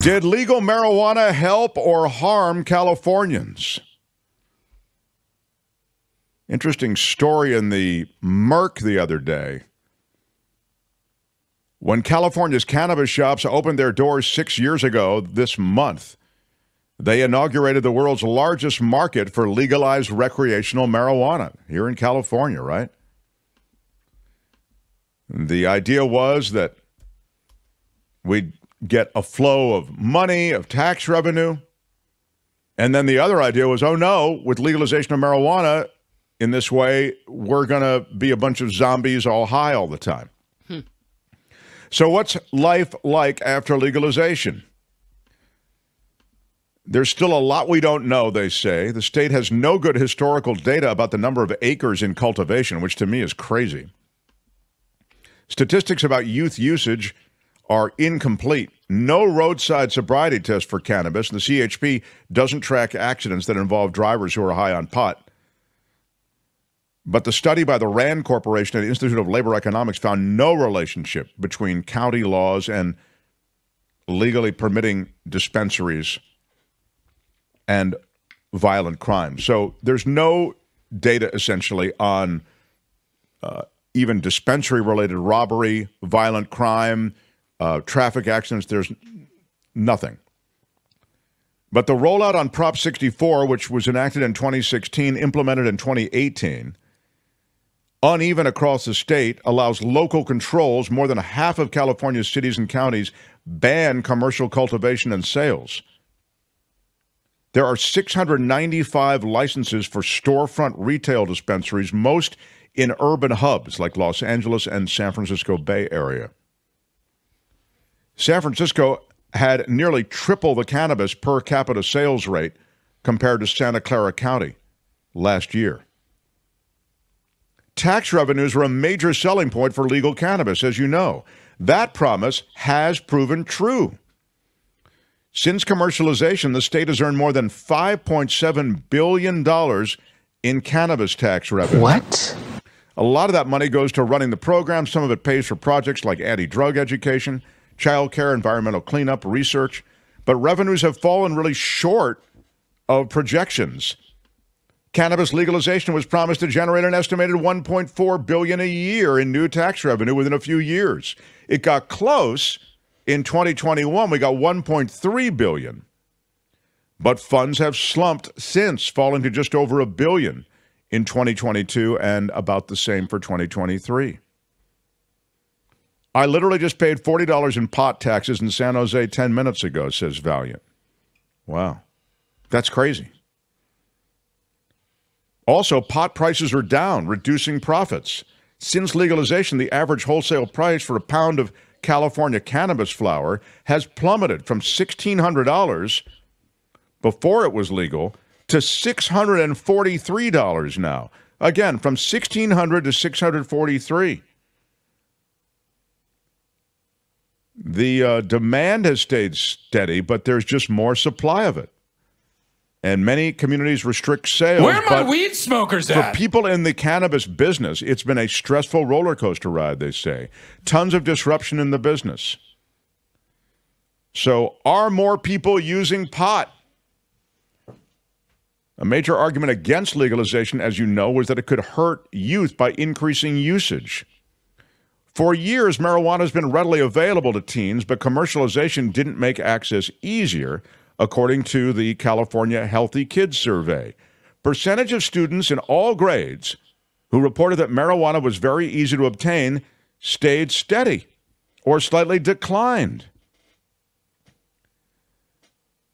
Did legal marijuana help or harm Californians? Interesting story in the Merc the other day. When California's cannabis shops opened their doors 6 years ago this month, they inaugurated the world's largest market for legalized recreational marijuana here in California, right? The idea was that we'd get a flow of money, of tax revenue. And then the other idea was, oh no, with legalization of marijuana in this way, we're going to be a bunch of zombies all high all the time. So what's life like after legalization? There's still a lot we don't know, they say. The state has no good historical data about the number of acres in cultivation, which to me is crazy. Statistics about youth usage are incomplete. No roadside sobriety test for cannabis, and the CHP doesn't track accidents that involve drivers who are high on pot. But the study by the RAND Corporation and the Institute of Labor Economics found no relationship between county laws and legally permitting dispensaries and violent crime. So there's no data essentially on even dispensary-related robbery, violent crime, traffic accidents. There's nothing. But the rollout on Prop 64, which was enacted in 2016, implemented in 2018, uneven across the state, allows local controls. More than half of California's cities and counties ban commercial cultivation and sales. There are 695 licenses for storefront retail dispensaries, most in urban hubs like Los Angeles and San Francisco Bay Area. San Francisco had nearly triple the cannabis per capita sales rate compared to Santa Clara County last year. Tax revenues were a major selling point for legal cannabis, as you know. That promise has proven true. Since commercialization, the state has earned more than $5.7 billion in cannabis tax revenue. What? A lot of that money goes to running the program. Some of it pays for projects like anti-drug education, child care, environmental cleanup, research. But revenues have fallen really short of projections. Cannabis legalization was promised to generate an estimated $1.4 billion a year in new tax revenue within a few years. It got close. In 2021, we got $1.3 billion. But funds have slumped since, falling to just over $1 billion in 2022 and about the same for 2023. I literally just paid $40 in pot taxes in San Jose 10 minutes ago, says Valiant. Wow. That's crazy. Also, pot prices are down, reducing profits. Since legalization, the average wholesale price for a pound of California cannabis flower has plummeted from $1,600 before it was legal to $643 now. Again, from $1,600 to $643. The demand has stayed steady, but there's just more supply of it. And many communities restrict sales. Where are my weed smokers at? For people in the cannabis business, it's been a stressful roller coaster ride, they say. Tons of disruption in the business. So are more people using pot? A major argument against legalization, as you know, was that it could hurt youth by increasing usage. For years, marijuana has been readily available to teens, but commercialization didn't make access easier, according to the California Healthy Kids Survey. Percentage of students in all grades who reported that marijuana was very easy to obtain stayed steady or slightly declined.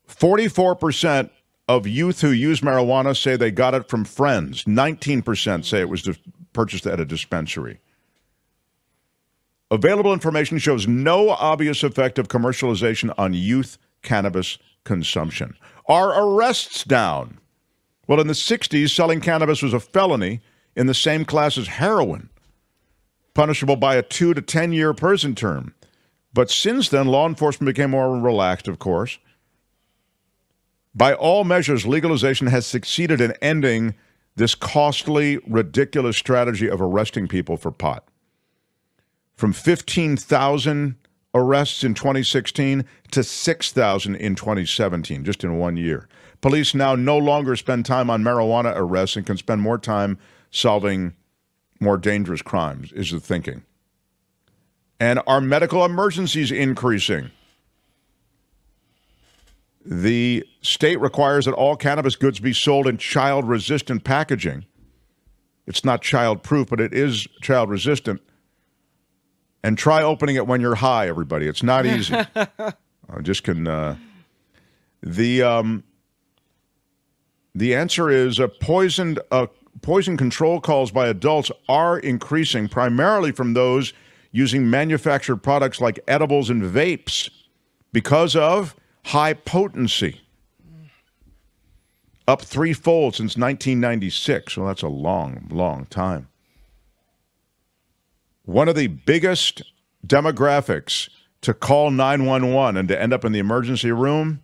44% of youth who use marijuana say they got it from friends. 19% say it was purchased at a dispensary. Available information shows no obvious effect of commercialization on youth cannabis consumption. Are arrests down? Well, in the 60s, selling cannabis was a felony in the same class as heroin, punishable by a 2 to 10 year prison term. But since then, law enforcement became more relaxed, of course. By all measures, legalization has succeeded in ending this costly, ridiculous strategy of arresting people for pot. From 15,000 arrests in 2016 to 6,000 in 2017, just in 1 year. Police now no longer spend time on marijuana arrests and can spend more time solving more dangerous crimes, is the thinking. And are medical emergencies increasing? The state requires that all cannabis goods be sold in child-resistant packaging. It's not child-proof, but it is child-resistant. And try opening it when you're high, everybody. It's not easy. I just can... The answer is poison control calls by adults are increasing, primarily from those using manufactured products like edibles and vapes because of high potency. Up threefold since 1996. Well, that's a long, long time. One of the biggest demographics to call 911 and to end up in the emergency room,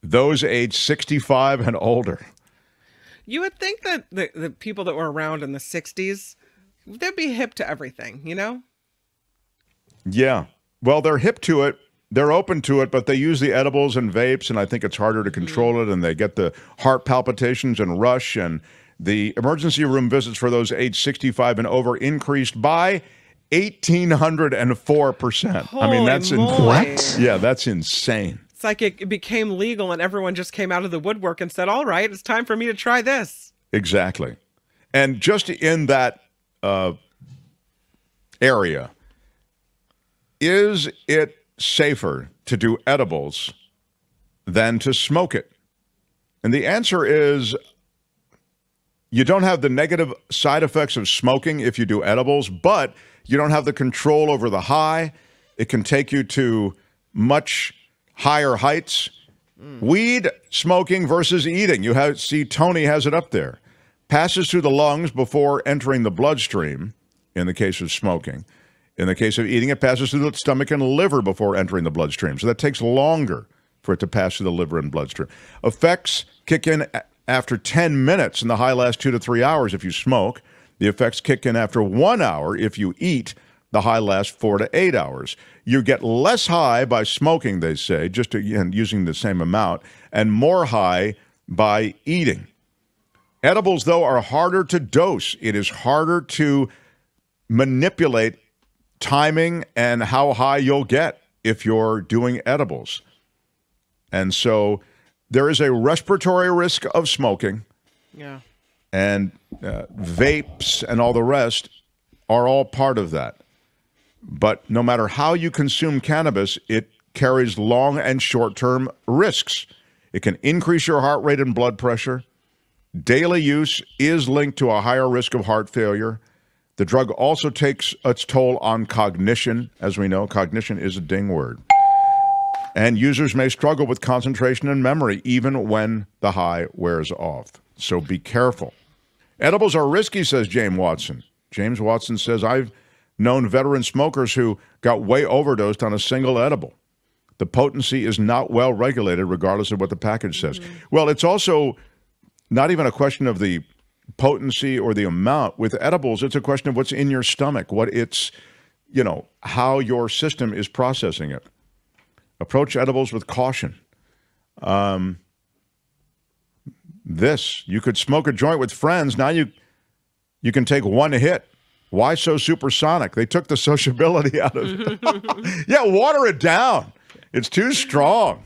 those age 65 and older. You would think that the people that were around in the 60s, they'd be hip to everything, you know? Yeah. Well, they're hip to it. They're open to it, but they use the edibles and vapes, and I think it's harder to control it, and they get the heart palpitations and rush, and the emergency room visits for those age 65 and over increased by 1,804%. Holy I mean, that's moly. Yeah, that's insane. It's like it became legal and everyone just came out of the woodwork and said, all right, it's time for me to try this. Exactly. And just in that area, is it safer to do edibles than to smoke it? And the answer is you don't have the negative side effects of smoking if you do edibles, but you don't have the control over the high. It can take you to much higher heights. Weed smoking versus eating. You see Tony has it up there. Passes through the lungs before entering the bloodstream in the case of smoking. In the case of eating, it passes through the stomach and liver before entering the bloodstream. So that takes longer for it to pass through the liver and bloodstream. Effects kick in after 10 minutes, and the high lasts 2 to 3 hours if you smoke. The effects kick in after 1 hour if you eat. The high lasts 4 to 8 hours. You get less high by smoking, they say, just again using the same amount, and more high by eating. Edibles, though, are harder to dose. It is harder to manipulate timing and how high you'll get if you're doing edibles. And so there is a respiratory risk of smoking. Yeah. And vapes and all the rest are all part of that. But no matter how you consume cannabis, it carries long and short-term risks. It can increase your heart rate and blood pressure. Daily use is linked to a higher risk of heart failure. The drug also takes its toll on cognition. As we know, cognition is a ding word. And users may struggle with concentration and memory even when the high wears off. So be careful. Edibles are risky, says James Watson. James Watson says, I've known veteran smokers who got way overdosed on a single edible. The potency is not well regulated regardless of what the package says. Well, it's also not even a question of the potency or the amount. With edibles, it's a question of what's in your stomach, what it's, how your system is processing it. Approach edibles with caution. You could smoke a joint with friends. Now you can take one hit. Why so supersonic? They took the sociability out of it. Yeah, water it down. It's too strong.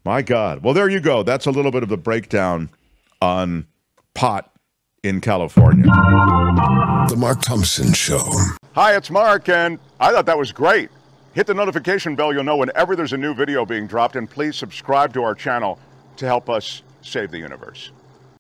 My God. Well, there you go. That's a little bit of the breakdown on pot in California. The Mark Thompson Show. Hi, it's Mark, and I thought that was great. Hit the notification bell. You'll know whenever there's a new video being dropped, and please subscribe to our channel to help us save the universe.